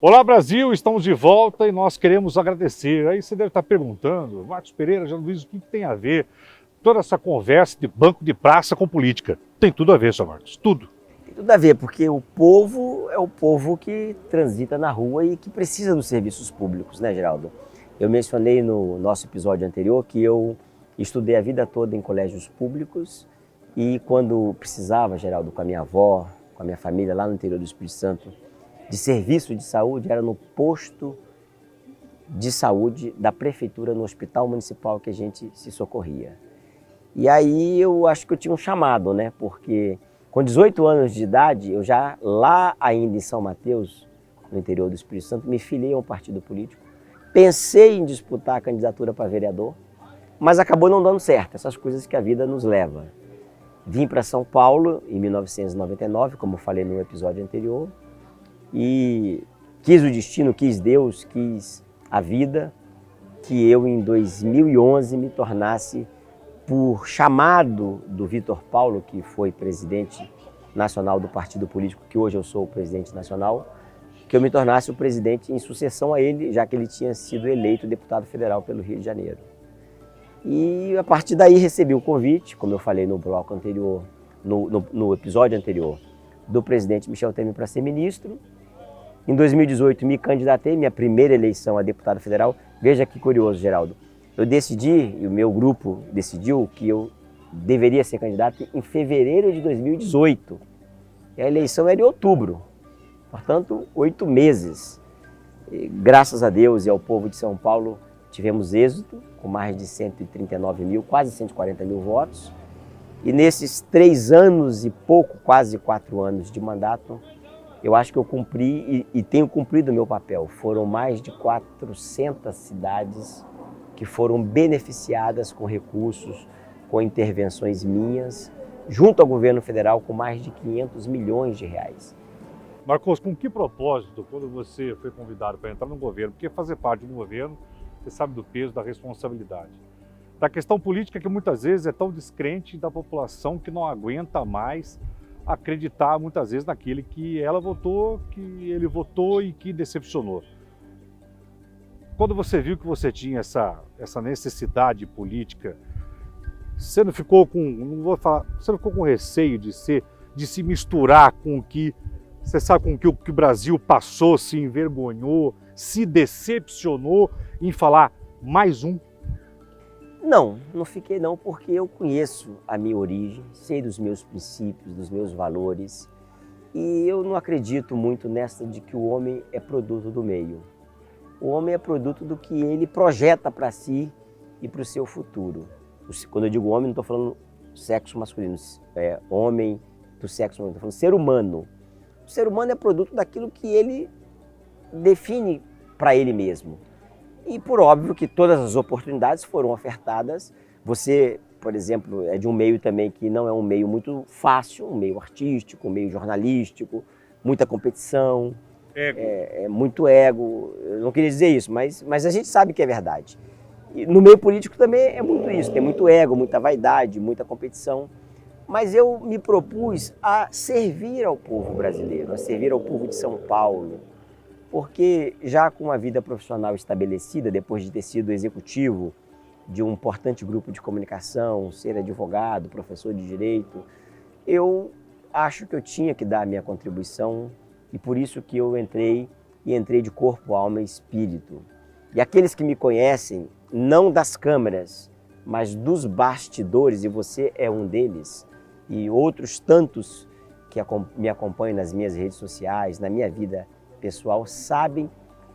Olá Brasil, estamos de volta e nós queremos agradecer. Aí você deve estar perguntando, Marcos Pereira, Jean Luiz, o que tem a ver toda essa conversa de banco de praça com política? Tem tudo a ver, Sr. Marcos, tudo. Tem tudo a ver, porque o povo é o povo que transita na rua e que precisa dos serviços públicos, né, Geraldo? Eu mencionei no nosso episódio anterior que eu estudei a vida toda em colégios públicos e quando precisava, Geraldo, com a minha avó, com a minha família lá no interior do Espírito Santo, de serviço de saúde, era no posto de saúde da prefeitura, no hospital municipal que a gente se socorria. E aí eu acho que eu tinha um chamado, né? Porque com 18 anos de idade, eu já lá ainda em São Mateus, no interior do Espírito Santo, me filiei a um partido político. Pensei em disputar a candidatura para vereador, mas acabou não dando certo, essas coisas que a vida nos leva. Vim para São Paulo em 1999, como falei no episódio anterior, e quis o destino, quis Deus, quis a vida, que eu em 2011 me tornasse, por chamado do Vitor Paulo, que foi presidente nacional do partido político, que hoje eu sou o presidente nacional, que eu me tornasse o presidente em sucessão a ele, já que ele tinha sido eleito deputado federal pelo Rio de Janeiro. E a partir daí recebi o convite, como eu falei no bloco anterior, no episódio anterior, do presidente Michel Temer para ser ministro. Em 2018 me candidatei, minha primeira eleição a deputado federal. Veja que curioso, Geraldo. Eu decidi, e o meu grupo decidiu, que eu deveria ser candidato em fevereiro de 2018. E a eleição era em outubro, portanto, 8 meses. E, graças a Deus e ao povo de São Paulo, tivemos êxito, com mais de 139 mil, quase 140 mil votos. E nesses 3 anos e pouco, quase 4 anos de mandato, eu acho que eu cumpri e tenho cumprido o meu papel. Foram mais de 400 cidades que foram beneficiadas com recursos, com intervenções minhas, junto ao governo federal, com mais de 500 milhões de reais. Marcos, com que propósito, quando você foi convidado para entrar no governo, porque fazer parte de um governo, você sabe do peso, da responsabilidade, da questão política que muitas vezes é tão descrente da população que não aguenta mais acreditar muitas vezes naquele que ela votou, que ele votou e que decepcionou. Quando você viu que você tinha essa necessidade política, você não ficou com, não vou falar, você não ficou com receio de se misturar com o que, você sabe, com o que o Brasil passou, se envergonhou, se decepcionou em falar mais um? Não fiquei não, porque eu conheço a minha origem, sei dos meus princípios, dos meus valores, e eu não acredito muito nessa de que o homem é produto do meio. O homem é produto do que ele projeta para si e para o seu futuro. Quando eu digo homem, não estou falando sexo masculino, homem do sexo masculino, estou falando ser humano. O ser humano é produto daquilo que ele define para ele mesmo. E por óbvio que todas as oportunidades foram ofertadas. Você, por exemplo, é de um meio também que não é um meio muito fácil, um meio artístico, um meio jornalístico, muita competição, muito ego. Eu não queria dizer isso, mas a gente sabe que é verdade. E no meio político também é muito isso, tem muito ego, muita vaidade, muita competição. Mas eu me propus a servir ao povo brasileiro, a servir ao povo de São Paulo, porque já com uma vida profissional estabelecida, depois de ter sido executivo de um importante grupo de comunicação, ser advogado, professor de direito, eu acho que eu tinha que dar a minha contribuição e por isso que eu entrei de corpo, alma e espírito. E aqueles que me conhecem, não das câmeras, mas dos bastidores, e você é um deles, e outros tantos que me acompanham nas minhas redes sociais, na minha vida pessoal, sabem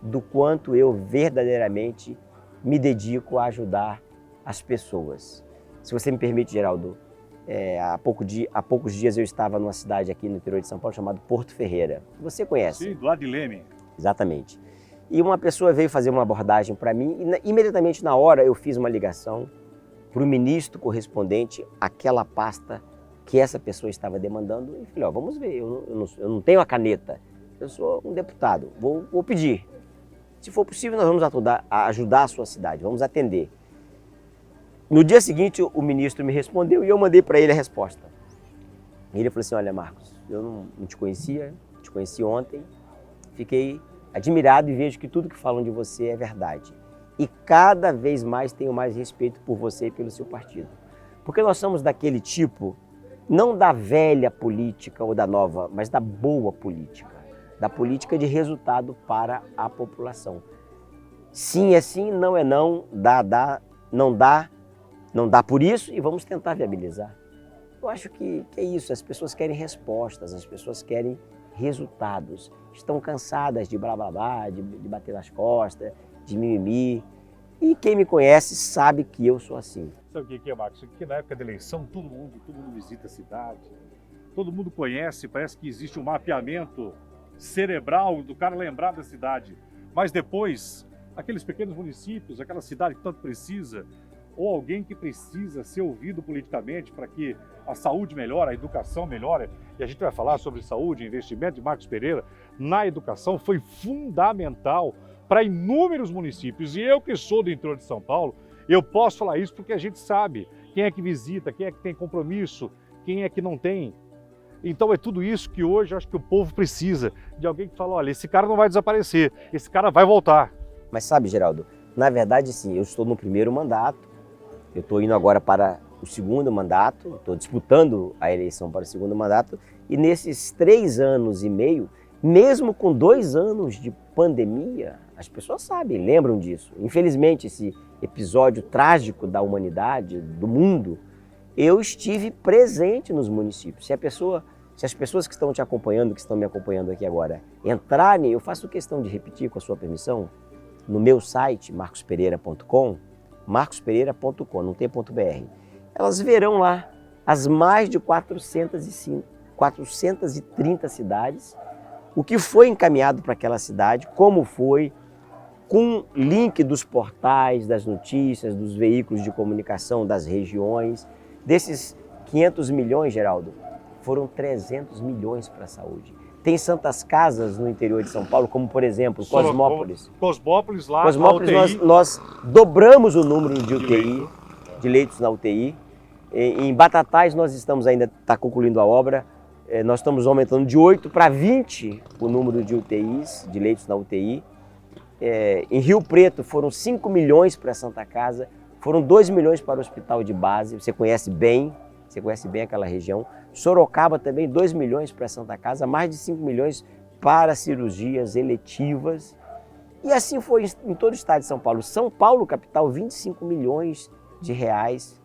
do quanto eu verdadeiramente me dedico a ajudar as pessoas. Se você me permite, Geraldo, há poucos dias eu estava numa cidade aqui no interior de São Paulo chamada Porto Ferreira. Você conhece? Sim, do lado de Leme. Exatamente. E uma pessoa veio fazer uma abordagem para mim e imediatamente na hora eu fiz uma ligação para o ministro correspondente àquela pasta que essa pessoa estava demandando e falei, vamos ver, eu não tenho a caneta, eu sou um deputado, vou pedir. Se for possível, nós vamos ajudar a sua cidade, vamos atender. No dia seguinte, o ministro me respondeu e eu mandei para ele a resposta. Ele falou assim, olha Marcos, eu não te conhecia, te conheci ontem, fiquei admirado e vejo que tudo que falam de você é verdade. E cada vez mais tenho mais respeito por você e pelo seu partido. Porque nós somos daquele tipo, não da velha política ou da nova, mas da boa política. Da política de resultado para a população. Sim é sim, não é não, não dá por isso e vamos tentar viabilizar. Eu acho que é isso, as pessoas querem respostas, as pessoas querem resultados. Estão cansadas de blá blá blá, de bater nas costas, de mimimi. E quem me conhece sabe que eu sou assim. Sabe o que é, Marcos? Que na época da eleição todo mundo visita a cidade, todo mundo conhece, parece que existe um mapeamento cerebral do cara lembrar da cidade. Mas depois, aqueles pequenos municípios, aquela cidade que tanto precisa, ou alguém que precisa ser ouvido politicamente para que a saúde melhore, a educação melhore, e a gente vai falar sobre saúde, investimento de Marcos Pereira na educação, foi fundamental para inúmeros municípios. E eu que sou do interior de São Paulo, eu posso falar isso porque a gente sabe quem é que visita, quem é que tem compromisso, quem é que não tem. Então é tudo isso que hoje eu acho que o povo precisa, de alguém que fala, olha, esse cara não vai desaparecer, esse cara vai voltar. Mas sabe, Geraldo, na verdade sim, eu estou no primeiro mandato, eu estou indo agora para o segundo mandato, estou disputando a eleição para o segundo mandato, e nesses 3 anos e meio, mesmo com 2 anos de pandemia, as pessoas sabem, lembram disso. Infelizmente, esse episódio trágico da humanidade, do mundo, eu estive presente nos municípios. Se as pessoas que estão te acompanhando, que estão me acompanhando aqui agora, entrarem, eu faço questão de repetir com a sua permissão, no meu site, marcospereira.com, marcospereira.com, não tem .br. Elas verão lá as mais de 430 cidades, o que foi encaminhado para aquela cidade, como foi, com link dos portais, das notícias, dos veículos de comunicação, das regiões. Desses 500 milhões, Geraldo, foram 300 milhões para a saúde. Tem santas casas no interior de São Paulo, como por exemplo, Cosmópolis. Cosmópolis lá Cosmópolis, na UTI. Nós dobramos o número de UTI, de leitos na UTI. Em Batatais nós estamos ainda, está concluindo a obra, nós estamos aumentando de 8 para 20 o número de UTIs, de leitos na UTI. Em Rio Preto foram 5 milhões para a Santa Casa, foram 2 milhões para o hospital de base, você conhece bem aquela região. Sorocaba também 2 milhões para a Santa Casa, mais de 5 milhões para cirurgias eletivas. E assim foi em todo o estado de São Paulo. São Paulo, capital, 25 milhões de reais.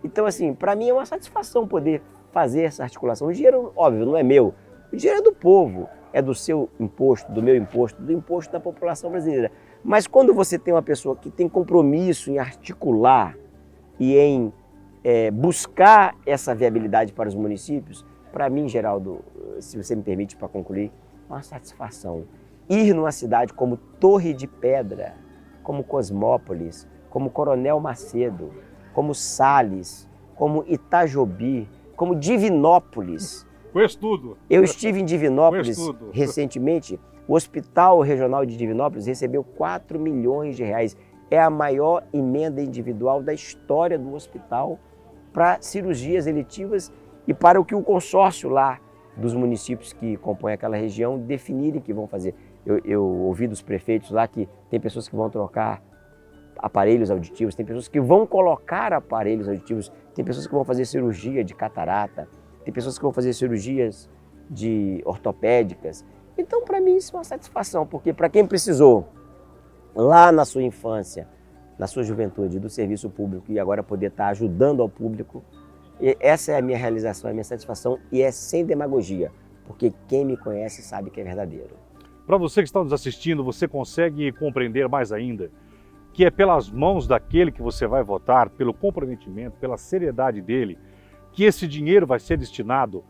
Então, assim, para mim é uma satisfação poder fazer essa articulação. O dinheiro, óbvio, não é meu. O dinheiro é do povo, é do seu imposto, do meu imposto, do imposto da população brasileira. Mas quando você tem uma pessoa que tem compromisso em articular e em buscar essa viabilidade para os municípios, para mim, Geraldo, se você me permite para concluir, é uma satisfação. Ir numa cidade como Torre de Pedra, como Cosmópolis, como Coronel Macedo, como Sales, como Itajobi, como Divinópolis. Conheço tudo. Eu estive em Divinópolis recentemente. O Hospital Regional de Divinópolis recebeu 4 milhões de reais. É a maior emenda individual da história do hospital para cirurgias eletivas e para o que o consórcio lá dos municípios que compõem aquela região definirem que vão fazer. Eu ouvi dos prefeitos lá que tem pessoas que vão trocar aparelhos auditivos, tem pessoas que vão colocar aparelhos auditivos, tem pessoas que vão fazer cirurgia de catarata, tem pessoas que vão fazer cirurgias de ortopédicas. Então, para mim, isso é uma satisfação, porque para quem precisou, lá na sua infância, na sua juventude, do serviço público e agora poder estar ajudando ao público, essa é a minha realização, é a minha satisfação e é sem demagogia, porque quem me conhece sabe que é verdadeiro. Para você que está nos assistindo, você consegue compreender mais ainda que é pelas mãos daquele que você vai votar, pelo comprometimento, pela seriedade dele, que esse dinheiro vai ser destinado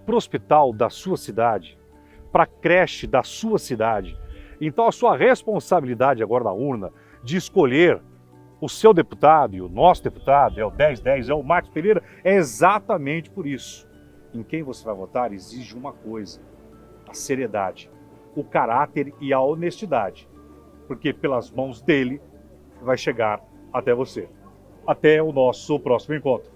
para o hospital da sua cidade, para a creche da sua cidade. Então a sua responsabilidade agora na urna de escolher o seu deputado e o nosso deputado, é o 1010, é o Marcos Pereira, é exatamente por isso. Em quem você vai votar exige uma coisa, a seriedade, o caráter e a honestidade, porque pelas mãos dele vai chegar até você. Até o nosso próximo encontro.